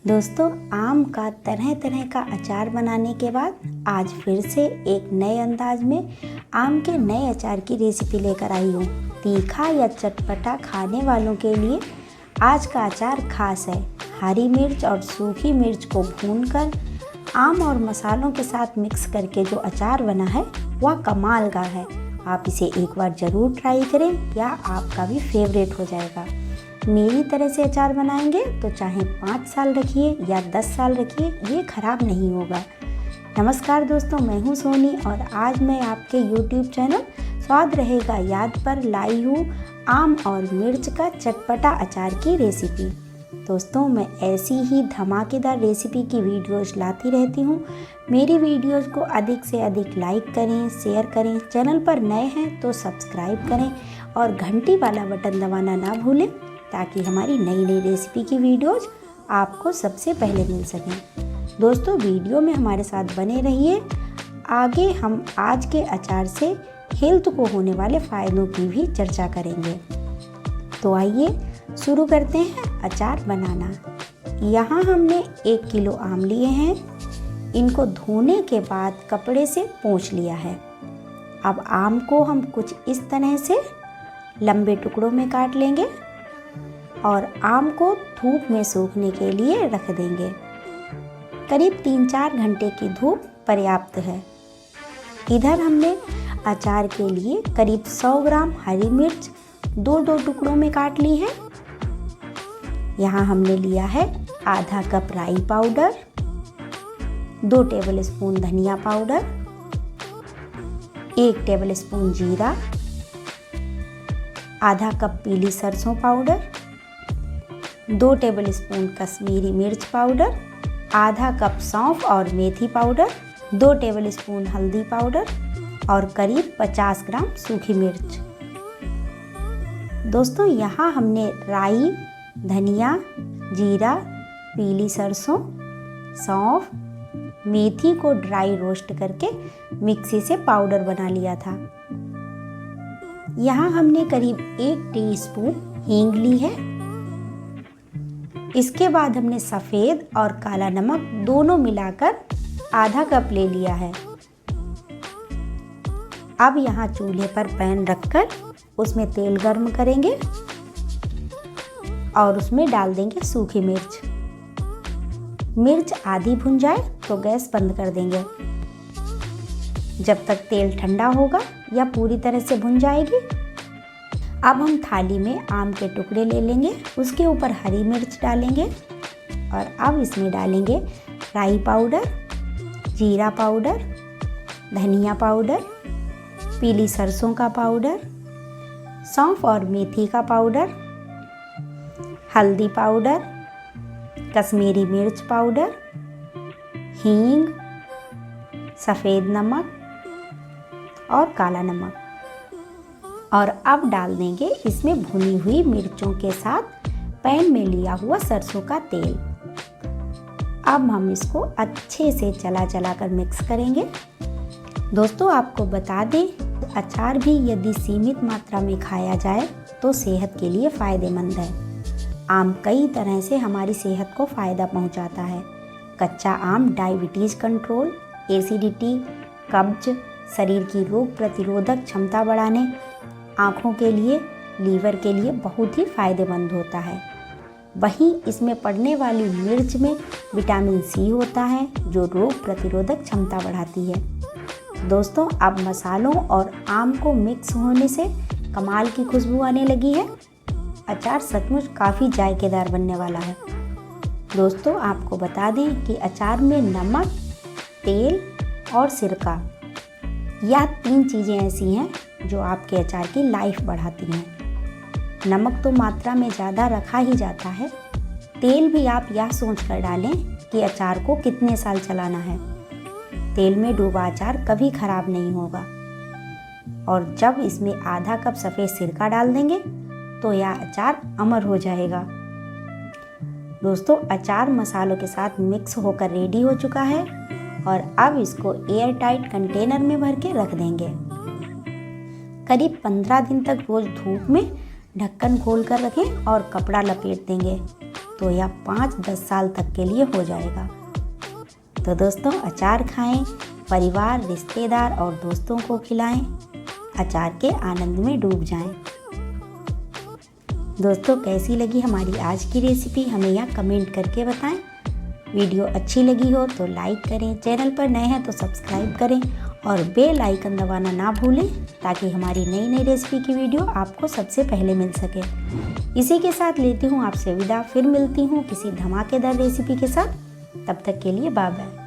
दोस्तों, आम का तरह तरह का अचार बनाने के बाद आज फिर से एक नए अंदाज में आम के नए अचार की रेसिपी लेकर आई हूँ। तीखा या चटपटा खाने वालों के लिए आज का अचार खास है। हरी मिर्च और सूखी मिर्च को भूनकर आम और मसालों के साथ मिक्स करके जो अचार बना है वह कमाल का है। आप इसे एक बार ज़रूर ट्राई करें या आपका भी फेवरेट हो जाएगा। मेरी तरह से अचार बनाएंगे तो चाहे 5 साल रखिए या 10 साल रखिए, ये ख़राब नहीं होगा। नमस्कार दोस्तों, मैं हूँ सोनी और आज मैं आपके YouTube चैनल स्वाद रहेगा याद पर लाई हूँ आम और मिर्च का चटपटा अचार की रेसिपी। दोस्तों, मैं ऐसी ही धमाकेदार रेसिपी की वीडियोज़ लाती रहती हूँ। मेरी वीडियोज़ को अधिक से अधिक लाइक करें, शेयर करें। चैनल पर नए हैं तो सब्सक्राइब करें और घंटी वाला बटन दबाना ना भूलें ताकि हमारी नई नई रेसिपी की वीडियोज़ आपको सबसे पहले मिल सकें। दोस्तों, वीडियो में हमारे साथ बने रहिए। आगे हम आज के अचार से हेल्थ को होने वाले फ़ायदों की भी चर्चा करेंगे। तो आइए शुरू करते हैं अचार बनाना। यहाँ हमने 1 किलो आम लिए हैं। इनको धोने के बाद कपड़े से पोंछ लिया है। अब आम को हम कुछ इस तरह से लंबे टुकड़ों में काट लेंगे और आम को धूप में सूखने के लिए रख देंगे। करीब 3-4 घंटे की धूप पर्याप्त है। इधर हमने अचार के लिए करीब 100 ग्राम हरी मिर्च 2-2 टुकड़ों में काट ली है। यहाँ हमने लिया है आधा कप राई पाउडर, 2 टेबलस्पून धनिया पाउडर, 1 टेबलस्पून जीरा, आधा कप पीली सरसों पाउडर, 2 टेबलस्पून कश्मीरी मिर्च पाउडर, आधा कप सौंफ और मेथी पाउडर, 2 टेबलस्पून हल्दी पाउडर और करीब 50 ग्राम सूखी मिर्च। दोस्तों, यहाँ हमने राई, धनिया, जीरा, पीली सरसों, सौंफ, मेथी को ड्राई रोस्ट करके मिक्सी से पाउडर बना लिया था। यहाँ हमने करीब 1 टीस्पून हींग ली है। इसके बाद हमने सफ़ेद और काला नमक दोनों मिलाकर आधा कप ले लिया है। अब यहाँ चूल्हे पर पैन रखकर उसमें तेल गर्म करेंगे और उसमें डाल देंगे सूखी मिर्च। मिर्च आधी भुन जाए तो गैस बंद कर देंगे। जब तक तेल ठंडा होगा या पूरी तरह से भुन जाएगी। अब हम थाली में आम के टुकड़े ले लेंगे, उसके ऊपर हरी मिर्च डालेंगे और अब इसमें डालेंगे राई पाउडर, जीरा पाउडर, धनिया पाउडर, पीली सरसों का पाउडर, सौंफ और मेथी का पाउडर, हल्दी पाउडर, कश्मीरी मिर्च पाउडर, हींग, सफ़ेद नमक और काला नमक। और अब डाल देंगे इसमें भुनी हुई मिर्चों के साथ पैन में लिया हुआ सरसों का तेल। अब हम इसको अच्छे से चला कर मिक्स करेंगे। दोस्तों, आपको बता दें, अचार भी यदि सीमित मात्रा में खाया जाए तो सेहत के लिए फ़ायदेमंद है। आम कई तरह से हमारी सेहत को फ़ायदा पहुंचाता है। कच्चा आम डायबिटीज़ कंट्रोल, एसिडिटी, कब्ज, शरीर की रोग प्रतिरोधक क्षमता बढ़ाने, आँखों के लिए, लीवर के लिए बहुत ही फ़ायदेमंद होता है। वहीं इसमें पड़ने वाली मिर्च में विटामिन सी होता है जो रोग प्रतिरोधक क्षमता बढ़ाती है। दोस्तों, अब मसालों और आम को मिक्स होने से कमाल की खुशबू आने लगी है। अचार सचमुच काफ़ी जायकेदार बनने वाला है। दोस्तों, आपको बता दें कि अचार में नमक, तेल और सिरका, यह 3 चीज़ें ऐसी हैं जो आपके अचार की लाइफ बढ़ाती हैं। नमक तो मात्रा में ज़्यादा रखा ही जाता है। तेल भी आप यह सोच कर डालें कि अचार को कितने साल चलाना है। तेल में डूबा अचार कभी ख़राब नहीं होगा। और जब इसमें आधा कप सफ़ेद सिरका डाल देंगे तो यह अचार अमर हो जाएगा। दोस्तों, अचार मसालों के साथ मिक्स होकर रेडी हो चुका है और अब इसको एयर टाइट कंटेनर में भर के रख देंगे। करीब 15 दिन तक रोज़ धूप में ढक्कन खोल कर रखें और कपड़ा लपेट देंगे। तो यह 5-10 साल तक के लिए हो जाएगा। तो दोस्तों अचार खाएं, परिवार, रिश्तेदार और दोस्तों को खिलाएं, अचार के आनंद में डूब जाएं। दोस्तों कैसी लगी हमारी आज की रेसिपी हमें यहाँ कमेंट करके बताएं। वीडियो अच्छी लगी हो तो लाइक करें, चैनल पर नए हैं तो सब्सक्राइब करें और बेल आइकन दबाना ना भूलें ताकि हमारी नई नई रेसिपी की वीडियो आपको सबसे पहले मिल सके। इसी के साथ लेती हूँ आपसे विदा, फिर मिलती हूँ किसी धमाकेदार रेसिपी के साथ। तब तक के लिए बाय बाय।